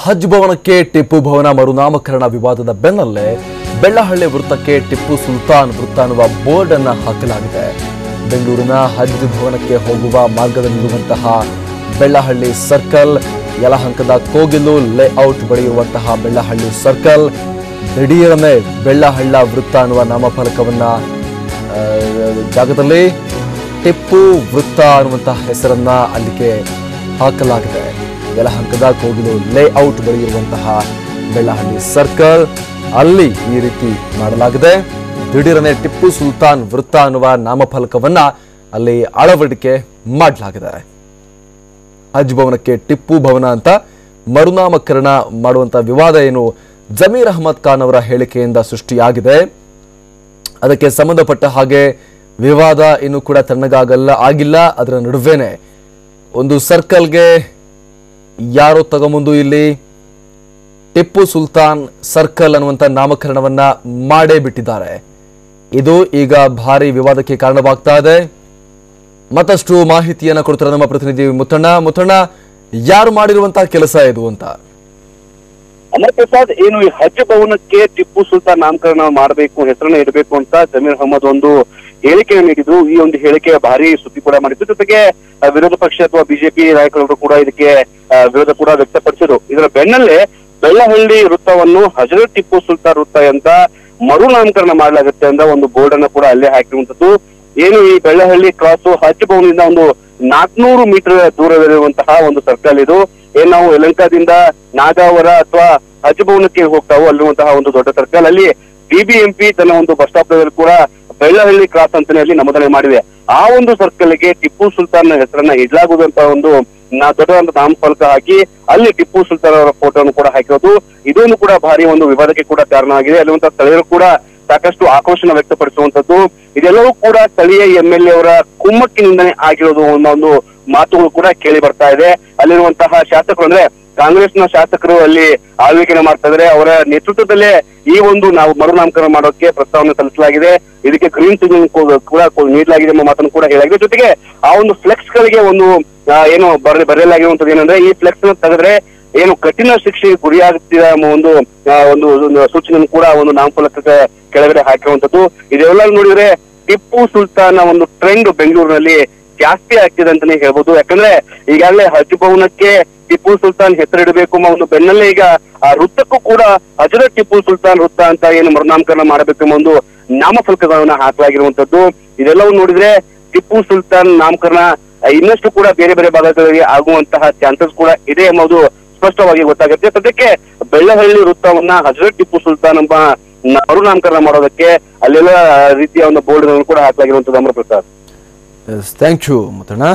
ಹಜ್ ಭವನಕ್ಕೆ ಟಿಪ್ಪು ಭವನ ಮರುನಾಮಕರಣ ವಿವಾದದ ಬೆನ್ನಲ್ಲೇ ಬೆಳ್ಳಹಳ್ಳಿ ವೃತ್ತಕ್ಕೆ ಟಿಪ್ಪು ಸುಲ್ತಾನ್ ವೃತ್ತ ಅನ್ನುವ ಬೋರ್ಡ್ ಅನ್ನು ಹಾಕಲಾಗಿದೆ. ಬೆಂಗಳೂರಿನ ಹಜ್ ಭವನಕ್ಕೆ ಹೋಗುವ ಮಾರ್ಗದಲ್ಲಿರುವಂತಹ ಬೆಳ್ಳಹಳ್ಳಿ ಸರ್ಕಲ್, ಯಲಹಂಕದ ಕೋಗಿಲು ಲೇಔಟ್ ಬಳಿ ಇರುವಂತಹ ಬೆಳ್ಳಹಳ್ಳಿ ಸರ್ಕಲ್, ದಿಢೀರನೆ ಬೆಳ್ಳಹಳ್ಳ ವೃತ್ತ ಅನ್ನುವ ನಾಮಫಲಕವನ್ನ ಜಾಗದಲ್ಲಿ ಟಿಪ್ಪು ವೃತ್ತ ಅನ್ನುವಂತಹ ಹೆಸರನ್ನ ಅಲ್ಲಿಗೆ ಹಾಕಲಾಗಿದೆ. ಯಲಹಂಕದ ಕೋಗಿಲು ಲೇಔಟ್ ಬಳಿ ಇರುವಂತಹ ಬೆಳ್ಳಹಳ್ಳಿ ಸರ್ಕಲ್ ಅಲ್ಲಿ ಈ ರೀತಿ ಮಾಡಲಾಗಿದೆ. ದಿಢೀರನೆ ಟಿಪ್ಪು ಸುಲ್ತಾನ್ ವೃತ್ತ ಅನ್ನುವ ನಾಮಫಲಕವನ್ನ ಅಲ್ಲಿ ಅಳವಡಿಕೆ ಮಾಡಲಾಗಿದೆ. ಹಜ್ ಭವನಕ್ಕೆ ಟಿಪ್ಪು ಭವನ ಅಂತ ಮರುನಾಮಕರಣ ಮಾಡುವಂತಹ ವಿವಾದ ಏನು ಜಮೀರ್ ಅಹಮದ್ ಖಾನ್ ಅವರ ಹೇಳಿಕೆಯಿಂದ ಸೃಷ್ಟಿಯಾಗಿದೆ. ಅದಕ್ಕೆ ಸಂಬಂಧಪಟ್ಟ ಹಾಗೆ ವಿವಾದ ಇನ್ನು ಕೂಡ ಆಗಿಲ್ಲ. ಅದರ ನಡುವೆನೆ ಒಂದು ಸರ್ಕಲ್ಗೆ ಯಾರೋ ತಗೊಂಬಂದು ಇಲ್ಲಿ ಟಿಪ್ಪು ಸುಲ್ತಾನ್ ಸರ್ಕಲ್ ಅನ್ನುವಂಥ ನಾಮಕರಣವನ್ನ ಮಾಡೇ ಬಿಟ್ಟಿದ್ದಾರೆ. ಇದು ಈಗ ಭಾರಿ ವಿವಾದಕ್ಕೆ ಕಾರಣವಾಗ್ತಾ ಇದೆ. ಮತ್ತಷ್ಟು ಮಾಹಿತಿಯನ್ನ ಕೊಡ್ತಾರೆ ನಮ್ಮ ಪ್ರತಿನಿಧಿ ಮುತ್ತಣ್ಣ, ಯಾರು ಮಾಡಿರುವಂತಹ ಕೆಲಸ ಇದು ಅಂತ. ಅಮರ್ ಪ್ರಸಾದ್, ಏನು ಈ ಹಜ್ ಭವನಕ್ಕೆ ಟಿಪ್ಪು ಸುಲ್ತಾನ್ ನಾಮಕರಣ ಮಾಡಬೇಕು, ಹೆಸರನ್ನ ಇಡಬೇಕು ಅಂತ ಜಮೀರ್ ಅಹಮದ್ ಒಂದು ಹೇಳಿಕೆಯನ್ನು ನೀಡಿದ್ರು. ಈ ಒಂದು ಹೇಳಿಕೆ ಭಾರಿ ಸುದ್ದಿ ಕೂಡ ಮಾಡಿತ್ತು. ಜೊತೆಗೆ ವಿರೋಧ ಪಕ್ಷ ಅಥವಾ ಬಿಜೆಪಿ ನಾಯಕರು ಕೂಡ ಇದಕ್ಕೆ ವಿರೋಧ ಕೂಡ ವ್ಯಕ್ತಪಡಿಸಿದ್ರು. ಇದರ ಬೆನ್ನಲ್ಲೇ ಬೆಳ್ಳಹಳ್ಳಿ ವೃತ್ತವನ್ನು ಹಜರತ್ ಟಿಪ್ಪು ಸುಲ್ತಾನ್ ವೃತ್ತ ಅಂತ ಮರು ನಾಮಕರಣ ಮಾಡಲಾಗುತ್ತೆ ಅಂತ ಒಂದು ಬೋರ್ಡ್ ಅನ್ನು ಕೂಡ ಅಲ್ಲೇ ಹಾಕಿರುವಂತದ್ದು. ಏನು ಈ ಬೆಳ್ಳಹಳ್ಳಿ ಕ್ರಾಸ್ ಹಜ್ ಭವನದಿಂದ ಒಂದು 400 ಮೀಟರ್ ದೂರದಲ್ಲಿರುವಂತಹ ಒಂದು ಸರ್ಕಲ್ ಇದು. ಏನ್ ನಾವು ಯಲಹಂಕದಿಂದ ನಾಗಾವರ ಅಥವಾ ಹಜ್ ಭವನಕ್ಕೆ ಹೋಗ್ತಾವೋ ಅಲ್ಲಿರುವಂತಹ ಒಂದು ದೊಡ್ಡ ಸರ್ಕಲ್, ಅಲ್ಲಿ ಬಿಬಿಎಂಪಿ ತನ್ನ ಒಂದು ಬಸ್ ಸ್ಟಾಪ್ ನಲ್ಲಿ ಕೂಡ ಬೆಳ್ಳಹಳ್ಳಿ ಕ್ರಾಸ್ ಅಂತಾನೆ ಅಲ್ಲಿ ನಮೂದನೆ ಮಾಡಿದೆ. ಆ ಒಂದು ಸರ್ಕಲ್ಗೆ ಟಿಪ್ಪು ಸುಲ್ತಾನ್ ಹೆಸರನ್ನ ಇಡಲಾಗುವಂತ ಒಂದು ದೊಡ್ಡದಾದ ನಾಮಫಲಕ ಹಾಕಿ ಅಲ್ಲಿ ಟಿಪ್ಪು ಸುಲ್ತಾನ್ ಅವರ ಫೋಟೋವನ್ನು ಕೂಡ ಹಾಕಿರೋದು. ಇದೊಂದು ಕೂಡ ಭಾರಿ ಒಂದು ವಿವಾದಕ್ಕೆ ಕೂಡ ಕಾರಣವಾಗಿದೆ. ಅಲ್ಲಿರುವಂತಹ ಸ್ಥಳೀಯರು ಕೂಡ ಸಾಕಷ್ಟು ಆಕ್ರೋಶನ ವ್ಯಕ್ತಪಡಿಸುವಂತದ್ದು. ಇದೆಲ್ಲವೂ ಕೂಡ ಸ್ಥಳೀಯ MLA ಅವರ ಕುಮ್ಮಕ್ಕಿನಿಂದನೇ ಆಗಿರೋದು ಅನ್ನೋ ಒಂದು ಮಾತುಗಳು ಕೂಡ ಕೇಳಿ ಬರ್ತಾ ಇದೆ. ಅಲ್ಲಿರುವಂತಹ ಶಾಸಕರು ಅಂದ್ರೆ ಕಾಂಗ್ರೆಸ್ನ ಶಾಸಕರು ಅಲ್ಲಿ ಆಳ್ವಿಕೆನ ಮಾಡ್ತಾ ಇದ್ದಾರೆ. ಅವರ ನೇತೃತ್ವದಲ್ಲೇ ಈ ಒಂದು ನಾವು ಮರುನಾಮಕರಣ ಮಾಡೋಕೆ ಪ್ರಸ್ತಾವನೆ ಸಲ್ಲಿಸಲಾಗಿದೆ. ಇದಕ್ಕೆ ಗ್ರೀನ್ ಸಿಗ್ನಲ್ ಕೂಡ ನೀಡಲಾಗಿದೆ ಎಂಬ ಮಾತನ್ನು ಕೂಡ ಹೇಳಲಾಗಿದೆ. ಜೊತೆಗೆ ಆ ಒಂದು ಫ್ಲೆಕ್ಸ್ ಗಳಿಗೆ ಒಂದು ಏನು ಬರೆಯಲಾಗಿರುವಂತದ್ದು ಏನಂದ್ರೆ, ಈ ಫ್ಲೆಕ್ಸ್ ತೆಗೆದ್ರೆ ಏನು ಕಠಿಣ ಶಿಕ್ಷೆಗೆ ಗುರಿಯಾಗುತ್ತಿದೆ ಎಂಬ ಒಂದು ಸೂಚನೆ ಕೂಡ ಒಂದು ನಾಮಫಲಕಕ್ಕೆ ಕೆಳಗಡೆ ಹಾಕಿರುವಂತದ್ದು. ಇದೆಲ್ಲ ನೋಡಿದ್ರೆ ಟಿಪ್ಪು ಸುಲ್ತಾನ್ ಒಂದು ಟ್ರೆಂಡ್ ಬೆಂಗಳೂರಿನಲ್ಲಿ ಜಾಸ್ತಿ ಆಗ್ತಿದೆ ಅಂತಾನೆ ಹೇಳ್ಬೋದು. ಯಾಕಂದ್ರೆ ಈಗಾಗಲೇ ಹಜ್ ಭವನಕ್ಕೆ ಟಿಪ್ಪು ಸುಲ್ತಾನ್ ಹೆಸರಿಡಬೇಕು ಎಂಬ ಒಂದು ಬೆನ್ನಲ್ಲೇ ಈಗ ಆ ವೃತ್ತಕ್ಕೂ ಕೂಡ ಹಜರತ್ ಟಿಪ್ಪು ಸುಲ್ತಾನ್ ವೃತ್ತ ಅಂತ ಏನು ಮರುನಾಮಕರಣ ಮಾಡಬೇಕೆಂಬ ಒಂದು ನಾಮಫಲಕಗಳನ್ನ ಹಾಕಲಾಗಿರುವಂತದ್ದು. ಇದೆಲ್ಲವೂ ನೋಡಿದ್ರೆ ಟಿಪ್ಪು ಸುಲ್ತಾನ್ ನಾಮಕರಣ ಇನ್ನಷ್ಟು ಕೂಡ ಬೇರೆ ಬೇರೆ ಭಾಗಗಳಲ್ಲಿ ಆಗುವಂತಹ ಚಾನ್ಸಸ್ ಕೂಡ ಇದೆ ಎಂಬುದು ಸ್ಪಷ್ಟವಾಗಿ ಗೊತ್ತಾಗುತ್ತೆ. ಸದ್ಯಕ್ಕೆ ಬೆಳ್ಳಹಳ್ಳಿ ವೃತ್ತವನ್ನ ಹಜರತ್ ಟಿಪ್ಪು ಸುಲ್ತಾನ್ ಎಂಬ ಮರುನಾಮಕರಣ ಮಾಡೋದಕ್ಕೆ ಅಲ್ಲೆಲ್ಲ ರೀತಿಯ ಒಂದು ಬೋರ್ಡ್ ಕೂಡ ಹಾಕಲಾಗಿರುವಂತದ್ದು. Amar Prasad, thank you Muthanna.